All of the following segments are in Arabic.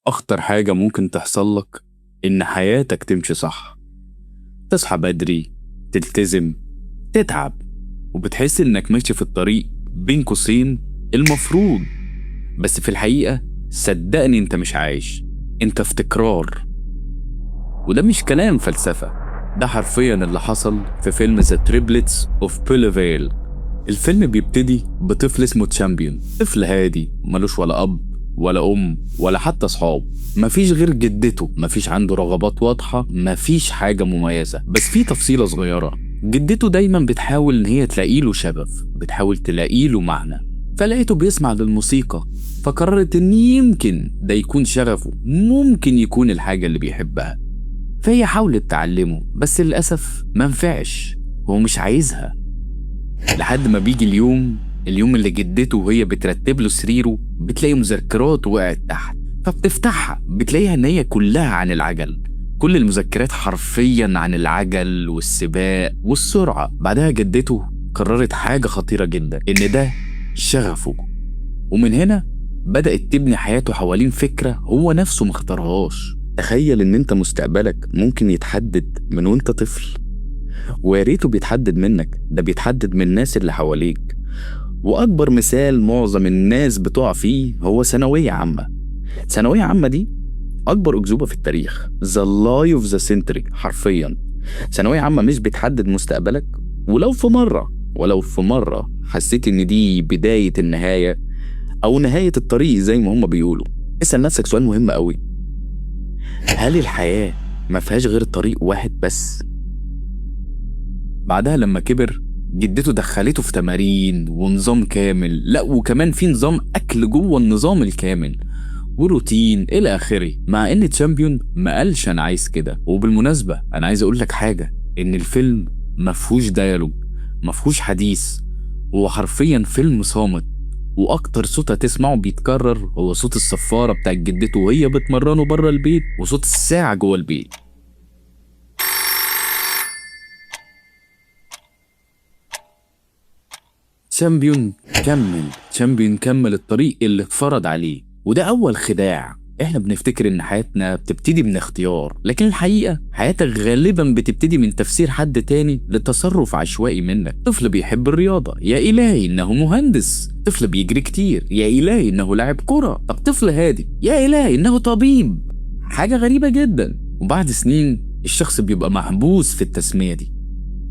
أخطر حاجة ممكن تحصل لك إن حياتك تمشي صح، تصحى بدري، تلتزم، تتعب، وبتحس إنك ماشي في الطريق بين قوسين المفروض. بس في الحقيقة صدقني أنت مش عايش، أنت في تكرار. وده مش كلام فلسفة، ده حرفيا اللي حصل في فيلم The Triplets of Belleville. الفيلم بيبتدي بطفل اسمه تشامبيون، طفل هادي ملوش ولا أب ولا أم ولا حتى صحاب، مفيش غير جدته، مفيش عنده رغبات واضحة، مفيش حاجة مميزة. بس في تفصيلة صغيرة، جدته دايما بتحاول إن هي تلاقيله شغف، بتحاول تلاقيله معنى. فلقيته بيسمع للموسيقى، فقررت إن يمكن ده يكون شغفه، ممكن يكون الحاجة اللي بيحبها. فهي حاولت تعلمه، بس للأسف منفعش، هو مش عايزها. لحد ما بيجي اليوم اللي جدته وهي بترتب له سريره بتلاقي مذكرات وقعت تحت، فبتفتحها بتلاقيها ان هي كلها عن العجل، كل المذكرات حرفيا عن العجل والسباق والسرعة. بعدها جدته قررت حاجة خطيرة جدا، ان ده شغفه، ومن هنا بدأت تبني حياته حوالين فكرة هو نفسه مختارهاش. تخيل ان انت مستقبلك ممكن يتحدد من وانت طفل، وياريته بيتحدد منك، ده بيتحدد من الناس اللي حواليك. وأكبر مثال معظم الناس بتقع فيه هو ثانوية عامة. ثانوية عامة دي أكبر أكذوبة في التاريخ، the lie of the century حرفيا. ثانوية عامة مش بتحدد مستقبلك، ولو في مرة حسيت إن دي بداية النهاية أو نهاية الطريق زي ما هم بيقولوا، اسأل نفسك سؤال مهم قوي: هل الحياة ما فيهاش غير طريق واحد بس؟ بعدها لما كبر جدته دخلته في تمارين ونظام كامل، لا وكمان في نظام أكل جوه النظام الكامل وروتين إلى آخره، مع إن تشامبيون ما قالش أنا عايز كده. وبالمناسبة أنا عايز أقول لك حاجة، إن الفيلم مفهوش ديالوج، مفهوش حديث، هو حرفيا فيلم صامت، وأكتر صوت هتسمعه بيتكرر هو صوت الصفارة بتاعت جدته وهي بتمرنه بره البيت، وصوت الساعة جوه البيت. تشامبيون كمل الطريق اللي اتفرض عليه، وده أول خداع. احنا بنفتكر ان حياتنا بتبتدي من اختيار، لكن الحقيقة حياتك غالبا بتبتدي من تفسير حد تاني لتصرف عشوائي منك. طفل بيحب الرياضة، يا إلهي إنه مهندس. طفل بيجري كتير، يا إلهي إنه لاعب كرة. طب طفل هادي، يا إلهي إنه طبيب. حاجة غريبة جدا. وبعد سنين الشخص بيبقى محبوس في التسمية دي.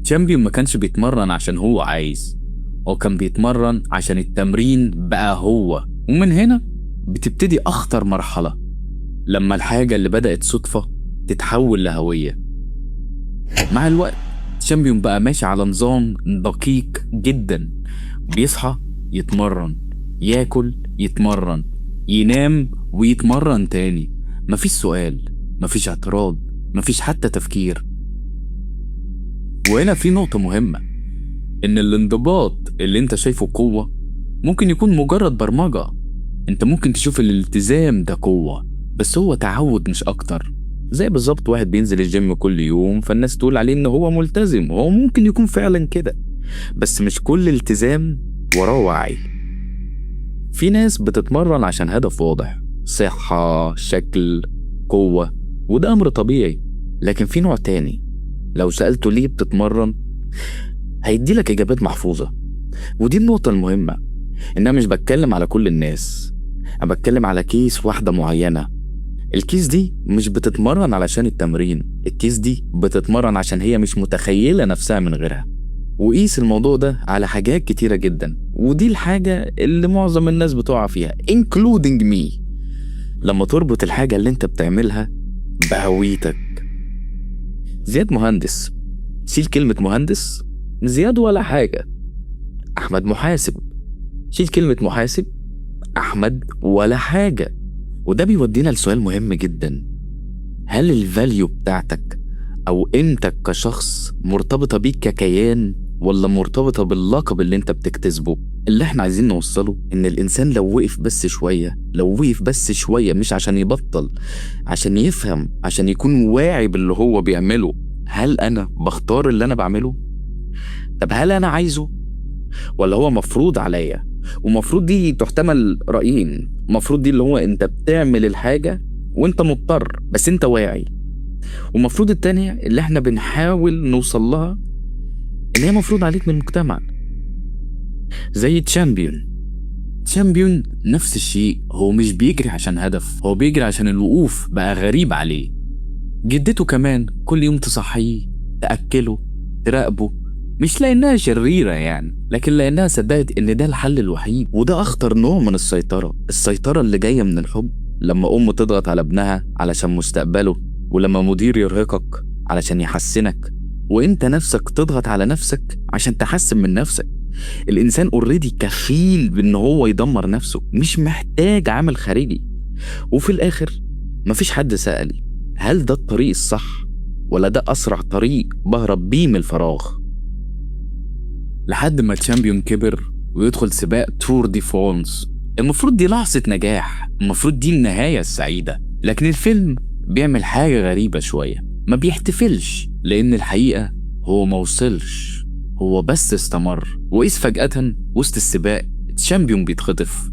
تشامبيون ما كانش بيتمرن عشان هو عايز، هو كان بيتمرن عشان التمرين بقى هو. ومن هنا بتبتدي أخطر مرحلة، لما الحاجة اللي بدأت صدفة تتحول لهوية. مع الوقت تشامبيون بقى ماشي على نظام دقيق جدا، بيصحى يتمرن، ياكل يتمرن، ينام ويتمرن تاني. مفيش سؤال، مفيش اعتراض، مفيش حتى تفكير. وهنا في نقطة مهمة، إن الانضباط اللي انت شايفه قوة ممكن يكون مجرد برمجة. انت ممكن تشوف الالتزام ده قوة، بس هو تعود مش أكتر. زي بالظبط واحد بينزل الجيم كل يوم فالناس تقول عليه إن هو ملتزم، وهو ممكن يكون فعلا كده، بس مش كل التزام وراه وعي. في ناس بتتمرن عشان هدف واضح، صحة، شكل، قوة، وده أمر طبيعي. لكن في نوع تاني لو سألته ليه بتتمرن هيديلك إجابات محفوظة. ودي النقطة المهمة، إن أنا مش بتكلم على كل الناس، أنا بتكلم على كيس واحدة معينة. الكيس دي مش بتتمرن علشان التمرين، الكيس دي بتتمرن عشان هي مش متخيلة نفسها من غيرها. وقيس الموضوع ده على حاجات كتيرة جدا، ودي الحاجة اللي معظم الناس بتقع فيها including me. لما تربط الحاجة اللي انت بتعملها بهويتك. زياد مهندس، شيل كلمة مهندس، زياد ولا حاجة. أحمد محاسب، شيل كلمة محاسب، أحمد ولا حاجة. وده بيودينا لسؤال مهم جدا، هل الفاليو بتاعتك أو قيمتك كشخص مرتبطة بيك ككيان، ولا مرتبطة باللقب اللي انت بتكتسبه؟ اللي احنا عايزين نوصله ان الانسان لو وقف بس شوية مش عشان يبطل، عشان يفهم، عشان يكون واعي باللي هو بيعمله. هل انا بختار اللي انا بعمله؟ طب هل انا عايزه ولا هو مفروض عليا؟ ومفروض دي تحتمل رأيين. مفروض دي اللي هو انت بتعمل الحاجة وانت مضطر بس انت واعي. ومفروض التانية اللي احنا بنحاول نوصل لها اللي هي مفروض عليك من المجتمع. زي تشامبيون نفس الشيء، هو مش بيجري عشان هدف، هو بيجري عشان الوقوف بقى غريب عليه. جدته كمان كل يوم تصحيه، تأكله، تراقبه، مش لأنها شريرة يعني، لكن لأنها صدقت إن ده الحل الوحيد. وده أخطر نوع من السيطرة اللي جاية من الحب. لما أم تضغط على ابنها علشان مستقبله، ولما مدير يرهقك علشان يحسنك، وإنت نفسك تضغط على نفسك عشان تحسن من نفسك. الإنسان اوريدي كفيل بإن هو يدمر نفسه، مش محتاج عامل خارجي. وفي الآخر مفيش حد سألي هل ده الطريق الصح ولا ده أسرع طريق بهرب بيه من الفراغ. لحد ما تشامبيون كبر ويدخل سباق تور دي فرانس. المفروض دي لحظة نجاح، المفروض دي النهاية السعيدة، لكن الفيلم بيعمل حاجة غريبة شوية، ما بيحتفلش لأن الحقيقة هو موصلش، هو بس استمر. وإذ فجأة وسط السباق تشامبيون بيتخطف.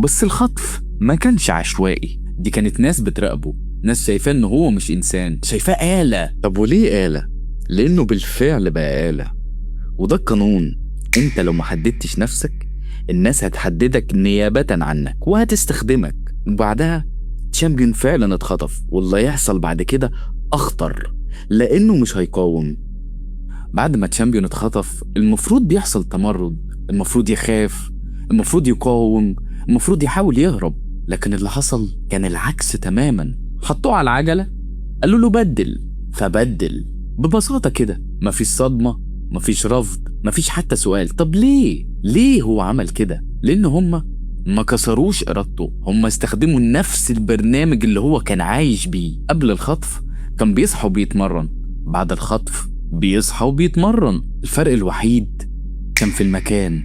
بس الخطف ما كانش عشوائي، دي كانت ناس بتراقبه، ناس شايفاه إنه هو مش إنسان، شايفاه آلة. طب وليه آلة؟ لأنه بالفعل بقى آلة، وده القانون. انت لو ما حددتش نفسك الناس هتحددك نيابة عنك وهتستخدمك. وبعدها تشامبيون فعلا اتخطف، واللي يحصل بعد كده اخطر لانه مش هيقاوم. بعد ما تشامبيون اتخطف المفروض بيحصل تمرد، المفروض يخاف، المفروض يقاوم، المفروض يحاول يهرب. لكن اللي حصل كان العكس تماما. حطوه على العجلة، قالوا له بدل، فبدل ببساطة كده. مفيش صدمة، مفيش رفض، مفيش حتى سؤال. طب ليه هو عمل كده؟ لأن هما ما كسروش إرادته، هما استخدموا نفس البرنامج اللي هو كان عايش بيه. قبل الخطف كان بيصحى وبيتمرن، بعد الخطف بيصحى وبيتمرن. الفرق الوحيد كان في المكان.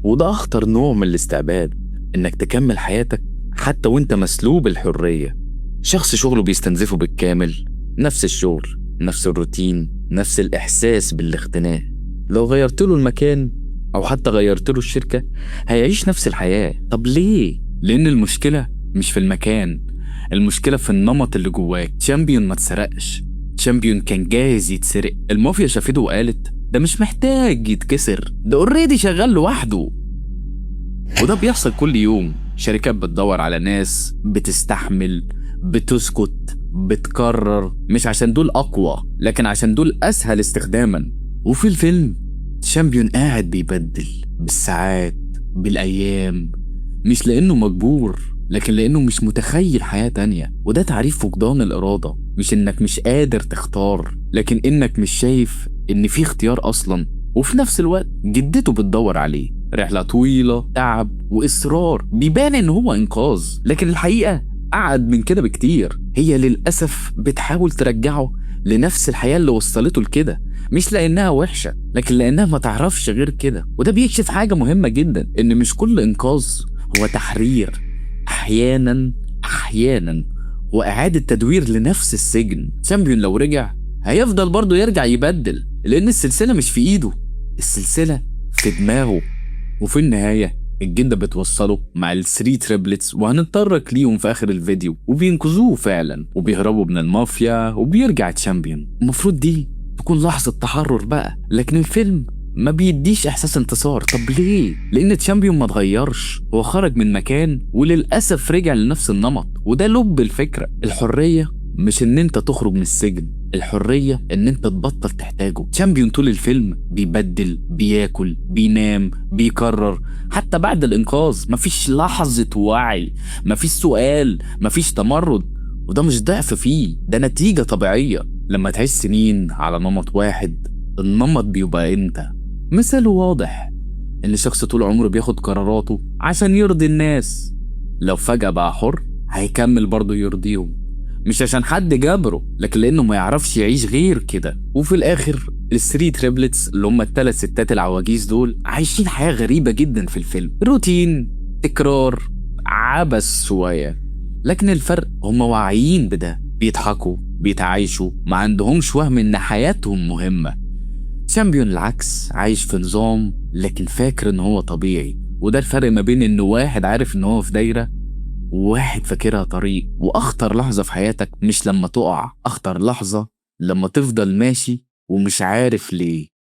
وده أخطر نوع من الاستعباد، إنك تكمل حياتك حتى وإنت مسلوب الحرية. شخص شغله بيستنزفه بالكامل، نفس الشغل، نفس الروتين، نفس الإحساس بالاختناق. لو غيرت له المكان أو حتى غيرت له الشركة هيعيش نفس الحياة. طب ليه؟ لأن المشكلة مش في المكان، المشكلة في النمط اللي جواك. تشامبيون ما اتسرقش، تشامبيون كان جاهز يتسرق. المافيا شافته وقالت ده مش محتاج يتكسر، ده اوريدي شغال لوحده. وده بيحصل كل يوم. شركات بتدور على ناس بتستحمل، بتسكت، بتكرر، مش عشان دول أقوى لكن عشان دول أسهل استخداما. وفي الفيلم تشامبيون قاعد بيبدل بالساعات، بالأيام، مش لأنه مجبور لكن لأنه مش متخيل حياة تانية. وده تعريف فقدان الإرادة، مش إنك مش قادر تختار لكن إنك مش شايف إن في اختيار أصلا. وفي نفس الوقت جدته بتدور عليه، رحلة طويلة، تعب وإصرار. بيبان إن هو إنقاذ لكن الحقيقة أعقد من كده بكتير. هي للأسف بتحاول ترجعه لنفس الحياة اللي وصلته لكده، مش لأنها وحشة لكن لأنها ما تعرفش غير كده. وده بيكشف حاجة مهمة جدا، إن مش كل إنقاذ هو تحرير. أحيانا وإعادة تدوير لنفس السجن. تشامبيون لو رجع هيفضل برضه يرجع يبدل، لأن السلسلة مش في إيده، السلسلة في دماغه. وفي النهاية الجدة بتوصله مع الثري تريبلتس، وهنتطرق ليهم في آخر الفيديو، وبينقذوه فعلا وبيهربوا من المافيا وبيرجع تشامبيون. المفروض دي تكون لحظة تحرر بقى، لكن الفيلم ما بيديش إحساس انتصار. طب ليه؟ لأن تشامبيون ما اتغيرش، هو خرج من مكان وللأسف رجع لنفس النمط. وده لب الفكرة. الحرية مش إن أنت تخرج من السجن، الحرية إن أنت تبطل تحتاجه. تشامبيون طول الفيلم بيبدل، بياكل، بينام، بيكرر. حتى بعد الإنقاذ مفيش لحظة وعي، مفيش سؤال، مفيش تمرد. وده مش ضعف فيه، ده نتيجة طبيعية. لما تعيش سنين على نمط واحد النمط بيبقى أنت. مثال واضح إن شخص طول عمره بياخد قراراته عشان يرضي الناس، لو فجأة بقى حر هيكمل برضه يرضيهم، مش عشان حد جبره لكن لأنه ما يعرفش يعيش غير كده. وفي الآخر الثري تريبلتس اللي هم ال3 ستات العواجيز دول عايشين حياة غريبة جدا في الفيلم، روتين، تكرار، عبث شوية. لكن الفرق هم واعيين بده، بيضحكوا، بيتعايشوا، ما عندهمش وهم إن حياتهم مهمة. تشامبيون العكس، عايش في نظام لكن فاكر إن هو طبيعي. وده الفرق ما بين إنه واحد عارف إن هو في دايرة وواحد فاكرها طريق. وأخطر لحظة في حياتك مش لما تقع، أخطر لحظة لما تفضل ماشي ومش عارف ليه.